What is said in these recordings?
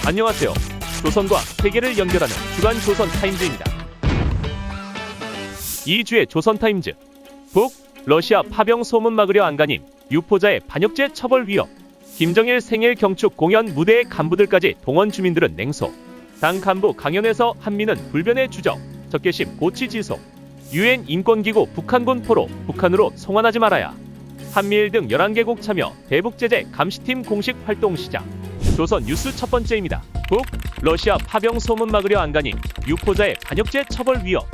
안녕하세요. 조선과 세계를 연결하는 주간 조선타임즈입니다. 2주의 조선타임즈. 북, 러시아 파병 소문 막으려 안간힘, 유포자의 반역죄 처벌 위협. 김정일 생일 경축 공연 무대의 간부들까지 동원. 주민들은 냉소. 당 간부 강연에서 한미는 불변의 주적, 적개심 고치 지속. UN 인권기구 북한군 포로, 북한으로 송환하지 말아야. 한미일 등 11개국 참여, 대북 제재 감시팀 공식 활동 시작. 조선 뉴스 첫 번째입니다. 북, 러시아 파병 소문 막으려 안간힘, 유포자의 반역죄 처벌 위협.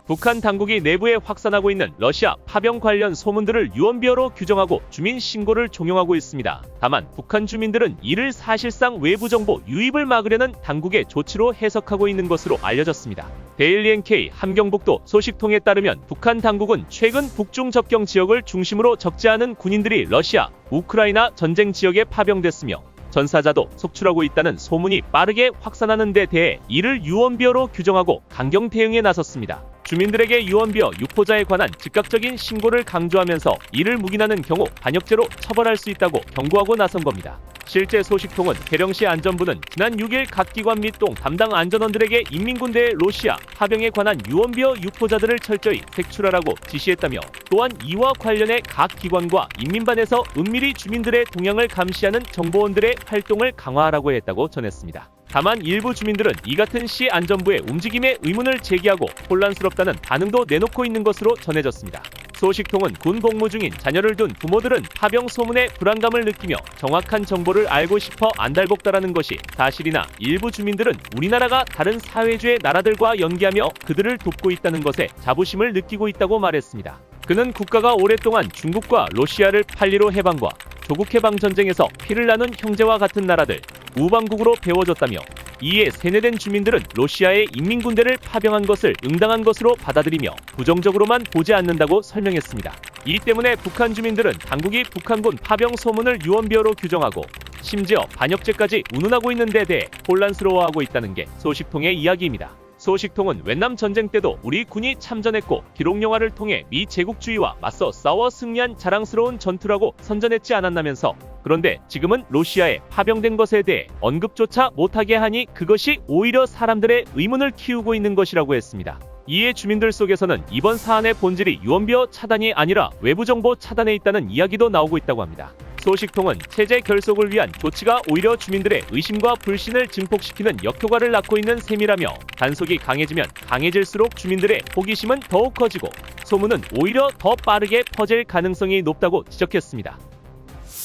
북한 당국이 내부에 확산하고 있는 러시아 파병 관련 소문들을 유언비어로 규정하고 주민 신고를 종용하고 있습니다. 다만 북한 주민들은 이를 사실상 외부 정보 유입을 막으려는 당국의 조치로 해석하고 있는 것으로 알려졌습니다. 데일리 NK 함경북도 소식통에 따르면 북한 당국은 최근 북중 접경 지역을 중심으로 적지 않은 군인들이 러시아, 우크라이나 전쟁 지역에 파병됐으며 전사자도 속출하고 있다는 소문이 빠르게 확산하는 데 대해 이를 유언비어로 규정하고 강경 대응에 나섰습니다. 주민들에게 유언비어 유포자에 관한 즉각적인 신고를 강조하면서 이를 묵인하는 경우 반역죄로 처벌할 수 있다고 경고하고 나선 겁니다. 실제 소식통은 계령시 안전부는 지난 6일 각 기관 및 동 담당 안전원들에게 인민군대의 러시아 파병에 관한 유언비어 유포자들을 철저히 색출하라고 지시했다며, 또한 이와 관련해 각 기관과 인민반에서 은밀히 주민들의 동향을 감시하는 정보원들의 활동을 강화하라고 했다고 전했습니다. 다만 일부 주민들은 이 같은 시 안전부의 움직임에 의문을 제기하고 혼란스럽다는 반응도 내놓고 있는 것으로 전해졌습니다. 소식통은 군 복무 중인 자녀를 둔 부모들은 파병 소문에 불안감을 느끼며 정확한 정보를 알고 싶어 안달복달하는 것이 사실이나 일부 주민들은 우리나라가 다른 사회주의 나라들과 연계하며 그들을 돕고 있다는 것에 자부심을 느끼고 있다고 말했습니다. 그는 국가가 오랫동안 중국과 러시아를 팔리로 해방과 조국 해방 전쟁에서 피를 나눈 형제와 같은 나라들, 우방국으로 배워줬다며, 이에 세뇌된 주민들은 러시아의 인민군대를 파병한 것을 응당한 것으로 받아들이며 부정적으로만 보지 않는다고 설명했습니다. 이 때문에 북한 주민들은 당국이 북한군 파병 소문을 유언비어로 규정하고 심지어 반역죄까지 운운하고 있는 데 대해 혼란스러워하고 있다는 게 소식통의 이야기입니다. 소식통은 웬남 전쟁 때도 우리 군이 참전했고 기록영화를 통해 미 제국주의와 맞서 싸워 승리한 자랑스러운 전투라고 선전했지 않았나면서, 그런데 지금은 러시아에 파병된 것에 대해 언급조차 못하게 하니 그것이 오히려 사람들의 의문을 키우고 있는 것이라고 했습니다. 이에 주민들 속에서는 이번 사안의 본질이 유언비어 차단이 아니라 외부 정보 차단에 있다는 이야기도 나오고 있다고 합니다. 소식통은 체제 결속을 위한 조치가 오히려 주민들의 의심과 불신을 증폭시키는 역효과를 낳고 있는 셈이라며, 단속이 강해지면 강해질수록 주민들의 호기심은 더욱 커지고 소문은 오히려 더 빠르게 퍼질 가능성이 높다고 지적했습니다.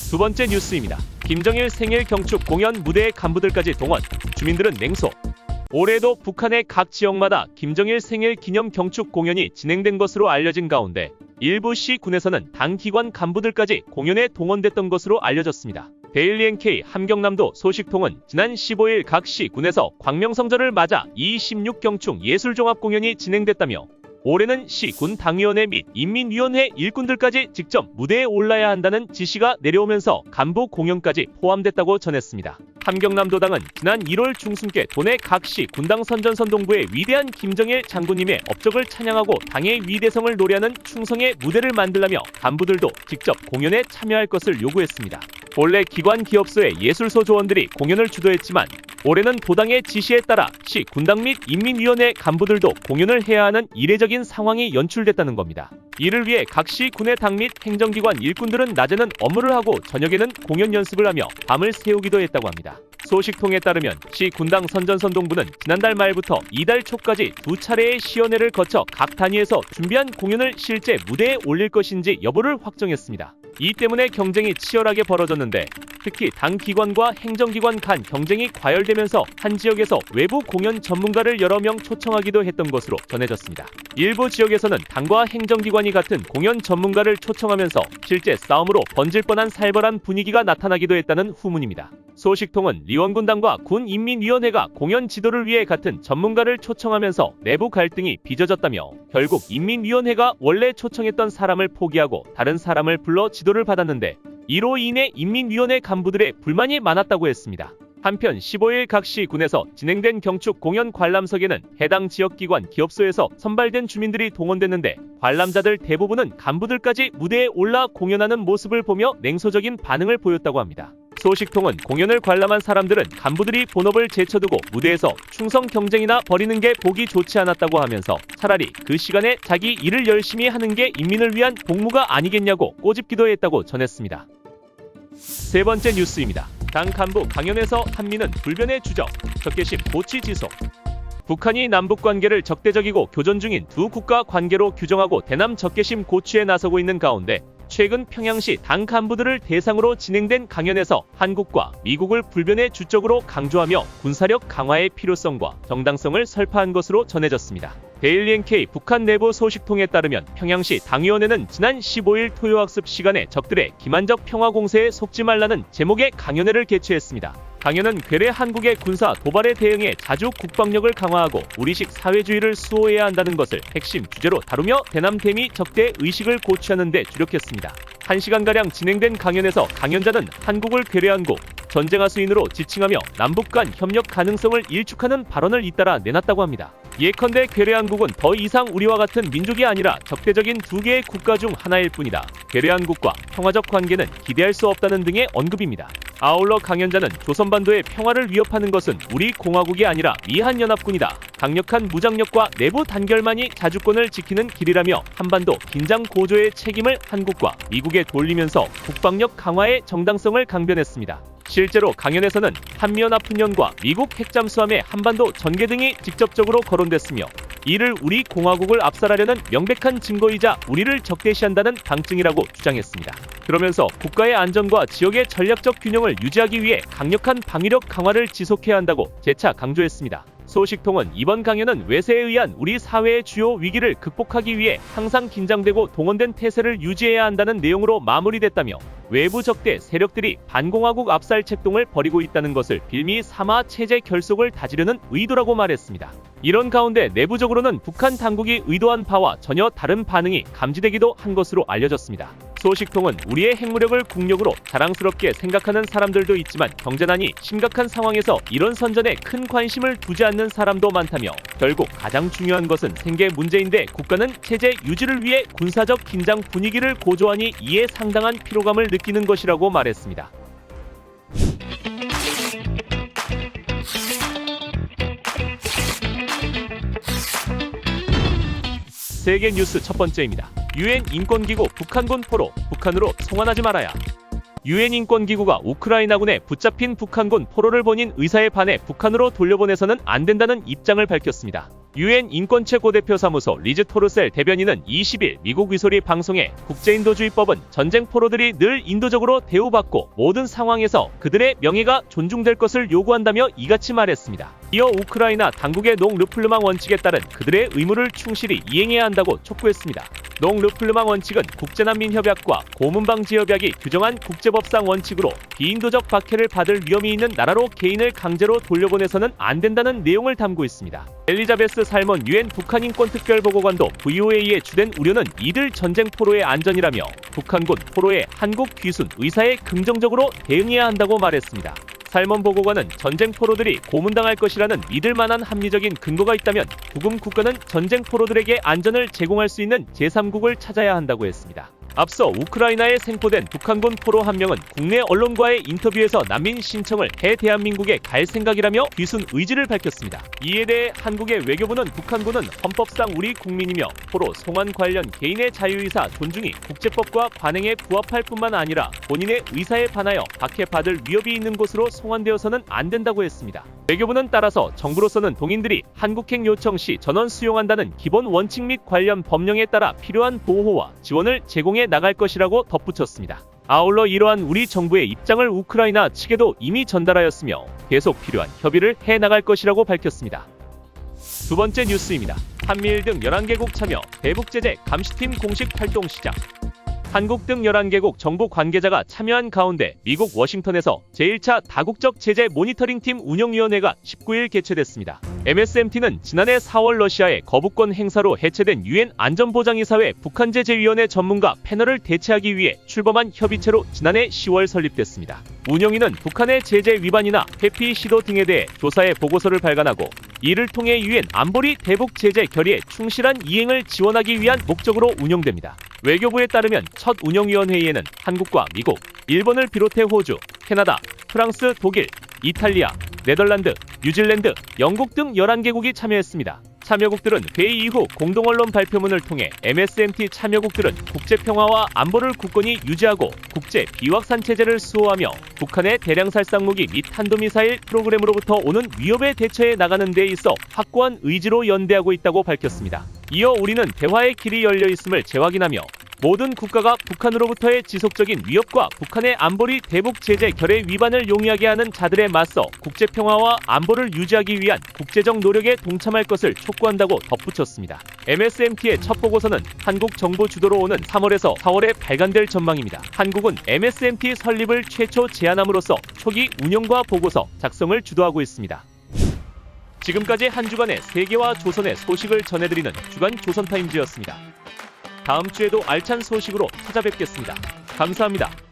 두 번째 뉴스입니다. 김정일 생일 경축 공연 무대의 간부들까지 동원, 주민들은 냉소. 올해도 북한의 각 지역마다 김정일 생일 기념 경축 공연이 진행된 것으로 알려진 가운데 일부 시군에서는 당 기관 간부들까지 공연에 동원됐던 것으로 알려졌습니다. 데일리 NK 함경남도 소식통은 지난 15일 각 시군에서 광명성절을 맞아 26 경축 예술종합 공연이 진행됐다며, 올해는 시군 당위원회 및 인민위원회 일꾼들까지 직접 무대에 올라야 한다는 지시가 내려오면서 간부 공연까지 포함됐다고 전했습니다. 함경남도당은 지난 1월 중순께 도내 각 시 군당 선전선동부의 위대한 김정일 장군님의 업적을 찬양하고 당의 위대성을 노래하는 충성의 무대를 만들라며 간부들도 직접 공연에 참여할 것을 요구했습니다. 본래 기관 기업소의 예술소 조원들이 공연을 주도했지만 올해는 도당의 지시에 따라 시 군당 및 인민위원회 간부들도 공연을 해야 하는 이례적인 상황이 연출됐다는 겁니다. 이를 위해 각 시 군의 당 및 행정기관 일꾼들은 낮에는 업무를 하고 저녁에는 공연 연습을 하며 밤을 새우기도 했다고 합니다. 소식통에 따르면 시 군당 선전선동부는 지난달 말부터 이달 초까지 두 차례의 시연회를 거쳐 각 단위에서 준비한 공연을 실제 무대에 올릴 것인지 여부를 확정했습니다. 이 때문에 경쟁이 치열하게 벌어졌는데, 특히 당 기관과 행정기관 간 경쟁이 과열되면서 한 지역에서 외부 공연 전문가를 여러 명 초청하기도 했던 것으로 전해졌습니다. 일부 지역에서는 당과 행정기관이 같은 공연 전문가를 초청하면서 실제 싸움으로 번질 뻔한 살벌한 분위기가 나타나기도 했다는 후문입니다. 소식통은 리원군당과 군인민위원회가 공연 지도를 위해 같은 전문가를 초청하면서 내부 갈등이 빚어졌다며, 결국 인민위원회가 원래 초청했던 사람을 포기하고 다른 사람을 불러 지도를 받았는데 이로 인해 인민위원회 간부들의 불만이 많았다고 했습니다. 한편 15일 각 시군에서 진행된 경축 공연 관람석에는 해당 지역기관 기업소에서 선발된 주민들이 동원됐는데, 관람자들 대부분은 간부들까지 무대에 올라 공연하는 모습을 보며 냉소적인 반응을 보였다고 합니다. 소식통은 공연을 관람한 사람들은 간부들이 본업을 제쳐두고 무대에서 충성 경쟁이나 벌이는 게 보기 좋지 않았다고 하면서 차라리 그 시간에 자기 일을 열심히 하는 게 인민을 위한 복무가 아니겠냐고 꼬집기도 했다고 전했습니다. 세 번째 뉴스입니다. 당 간부 강연에서 한미는 불변의 주적, 적개심 고치 지속. 북한이 남북 관계를 적대적이고 교전 중인 두 국가 관계로 규정하고 대남 적개심 고취에 나서고 있는 가운데 최근 평양시 당 간부들을 대상으로 진행된 강연에서 한국과 미국을 불변의 주적으로 강조하며 군사력 강화의 필요성과 정당성을 설파한 것으로 전해졌습니다. 데일리 NK 북한 내부 소식통에 따르면 평양시 당위원회는 지난 15일 토요학습 시간에 적들의 기만적 평화 공세에 속지 말라는 제목의 강연회를 개최했습니다. 강연은 괴뢰 한국의 군사 도발에 대응해 자주 국방력을 강화하고 우리식 사회주의를 수호해야 한다는 것을 핵심 주제로 다루며 대남 대미 적대 의식을 고취하는 데 주력했습니다. 1시간가량 진행된 강연에서 강연자는 한국을 괴뢰한국, 전쟁 수인으로 지칭하며 남북 간 협력 가능성을 일축하는 발언을 잇따라 내놨다고 합니다. 예컨대 괴뢰한국은 더 이상 우리와 같은 민족이 아니라 적대적인 두 개의 국가 중 하나일 뿐이다. 괴뢰한국과 평화적 관계는 기대할 수 없다는 등의 언급입니다. 아울러 강연자는 조선반도의 평화를 위협하는 것은 우리 공화국이 아니라 미한연합군이다. 강력한 무장력과 내부 단결만이 자주권을 지키는 길이라며 한반도 긴장 고조의 책임을 한국과 미국에 돌리면서 국방력 강화의 정당성을 강변했습니다. 실제로 강연에서는 한미연합훈련과 미국 핵잠수함의 한반도 전개 등이 직접적으로 거론됐으며 이를 우리 공화국을 압살하려는 명백한 증거이자 우리를 적대시한다는 방증이라고 주장했습니다. 그러면서 국가의 안전과 지역의 전략적 균형을 유지하기 위해 강력한 방위력 강화를 지속해야 한다고 재차 강조했습니다. 소식통은 이번 강연은 외세에 의한 우리 사회의 주요 위기를 극복하기 위해 항상 긴장되고 동원된 태세를 유지해야 한다는 내용으로 마무리됐다며 외부 적대 세력들이 반공화국 압살 책동을 벌이고 있다는 것을 빌미 삼아 체제 결속을 다지려는 의도라고 말했습니다. 이런 가운데 내부적으로는 북한 당국이 의도한 바와 전혀 다른 반응이 감지되기도 한 것으로 알려졌습니다. 소식통은 우리의 핵무력을 국력으로 자랑스럽게 생각하는 사람들도 있지만 경제난이 심각한 상황에서 이런 선전에 큰 관심을 두지 않는 사람도 많다며 결국 가장 중요한 것은 생계 문제인데 국가는 체제 유지를 위해 군사적 긴장 분위기를 고조하니 이에 상당한 피로감을 느끼는 것이라고 말했습니다. 세계 뉴스 첫 번째입니다. UN 인권기구 북한군 포로 북한으로 송환하지 말아야. UN 인권기구가 우크라이나군에 붙잡힌 북한군 포로를 본인 의사에 반해 북한으로 돌려보내서는 안 된다는 입장을 밝혔습니다. UN 인권최고대표 사무소 리즈 토르셀 대변인은 20일 미국 위소리 방송에 국제인도주의법은 전쟁 포로들이 늘 인도적으로 대우받고 모든 상황에서 그들의 명예가 존중될 것을 요구한다며 이같이 말했습니다. 이어 우크라이나 당국의 농-르플르망 원칙에 따른 그들의 의무를 충실히 이행해야 한다고 촉구했습니다. 농-르플르망 원칙은 국제난민협약과 고문방지협약이 규정한 국제법상 원칙으로 비인도적 박해를 받을 위험이 있는 나라로 개인을 강제로 돌려보내서는 안 된다는 내용을 담고 있습니다. 엘리자베스 살몬 UN 북한인권특별보고관도 VOA에 주된 우려는 이들 전쟁 포로의 안전이라며 북한군 포로의 한국 귀순 의사에 긍정적으로 대응해야 한다고 말했습니다. 살몬 보고관은 전쟁 포로들이 고문당할 것이라는 믿을 만한 합리적인 근거가 있다면 구금 국가는 전쟁 포로들에게 안전을 제공할 수 있는 제3국을 찾아야 한다고 했습니다. 앞서 우크라이나에 생포된 북한군 포로 한 명은 국내 언론과의 인터뷰에서 난민 신청을 해 대한민국에 갈 생각이라며 귀순 의지를 밝혔습니다. 이에 대해 한국의 외교부는 북한군은 헌법상 우리 국민이며 포로 송환 관련 개인의 자유의사 존중이 국제법과 관행에 부합할 뿐만 아니라 본인의 의사에 반하여 박해받을 위협이 있는 곳으로 송환되어서는 안 된다고 했습니다. 외교부는 따라서 정부로서는 동인들이 한국행 요청 시 전원 수용한다는 기본 원칙 및 관련 법령에 따라 필요한 보호와 지원을 제공해 나갈 것이라고 덧붙였습니다. 아울러 이러한 우리 정부의 입장을 우크라이나 측에도 이미 전달하였으며 계속 필요한 협의를 해 나갈 것이라고 밝혔습니다. 두 번째 뉴스입니다. 한미일 등 11개국 참여 대북제재 감시팀 공식 활동 시작. 한국 등 11개국 정부 관계자가 참여한 가운데 미국 워싱턴에서 제1차 다국적 제재 모니터링팀 운영위원회가 19일 개최됐습니다. MSMT는 지난해 4월 러시아의 거부권 행사로 해체된 UN 안전보장이사회 북한제재위원회 전문가 패널을 대체하기 위해 출범한 협의체로 지난해 10월 설립됐습니다. 운영위는 북한의 제재 위반이나 회피 시도 등에 대해 조사해 보고서를 발간하고 이를 통해 UN 안보리 대북 제재 결의의 충실한 이행을 지원하기 위한 목적으로 운영됩니다. 외교부에 따르면 첫 운영위원회의에는 한국과 미국, 일본을 비롯해 호주, 캐나다, 프랑스, 독일, 이탈리아, 네덜란드, 뉴질랜드, 영국 등 11개국이 참여했습니다. 참여국들은 회의 이후 공동언론 발표문을 통해 MSMT 참여국들은 국제평화와 안보를 굳건히 유지하고 국제 비확산 체제를 수호하며 북한의 대량 살상무기 및 탄도미사일 프로그램으로부터 오는 위협에 대처해 나가는 데 있어 확고한 의지로 연대하고 있다고 밝혔습니다. 이어 우리는 대화의 길이 열려 있음을 재확인하며 모든 국가가 북한으로부터의 지속적인 위협과 북한의 안보리 대북 제재 결의 위반을 용이하게 하는 자들에 맞서 국제평화와 안보를 유지하기 위한 국제적 노력에 동참할 것을 촉구한다고 덧붙였습니다. MSMT의 첫 보고서는 한국 정부 주도로 오는 3월에서 4월에 발간될 전망입니다. 한국은 MSMT 설립을 최초 제안함으로써 초기 운영과 보고서 작성을 주도하고 있습니다. 지금까지 한 주간의 세계와 조선의 소식을 전해드리는 주간 조선타임즈였습니다. 다음 주에도 알찬 소식으로 찾아뵙겠습니다. 감사합니다.